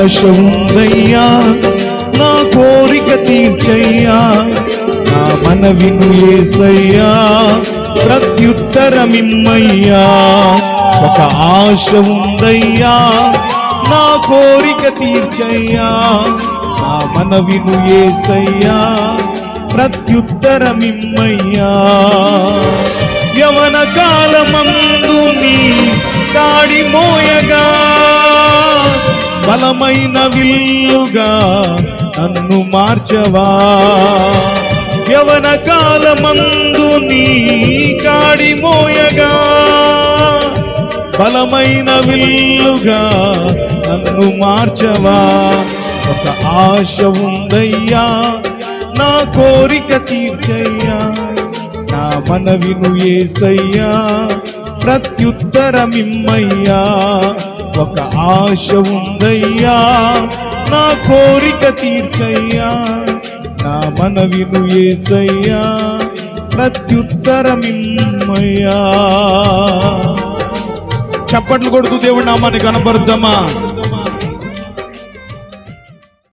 ఆశ ఉందయ్యా, నా కోరిక తీర్చయ్యా, నా మనవిను యేసయ్యా, ప్రత్యుత్తరమిమ్మయ్యా. ఒక ఆశ ఉందయ్యా, నా కోరిక తీర్చయ్యా, నా మనవిను యేసయ్యా, ప్రత్యుత్తరమిమ్మయ్యా. యవన కాలమందు నీ కాడి మోయగా, బలమైన విల్లుగా నన్ను మార్చవా. యవన కాలమందు నీ కాడి మోయగా, బలమైన విల్లుగా నన్ను మార్చవా. ఒక ఆశ ఉందయ్యా, నా కోరిక తీర్చయ్యా, నా మనవిను యేసయ్యా, ప్రత్యుత్తరమిమ్మయ్యా. ఒక ఆశ ఉందయ్యా, నా కోరిక తీర్చయ్యా, నా మనవిను యేసయ్యా, ప్రత్యుత్తరమిమ్మయ్యా. చప్పట్లు కొడుతూ దేవుడి నామాన్ని కనపరుద్దామా.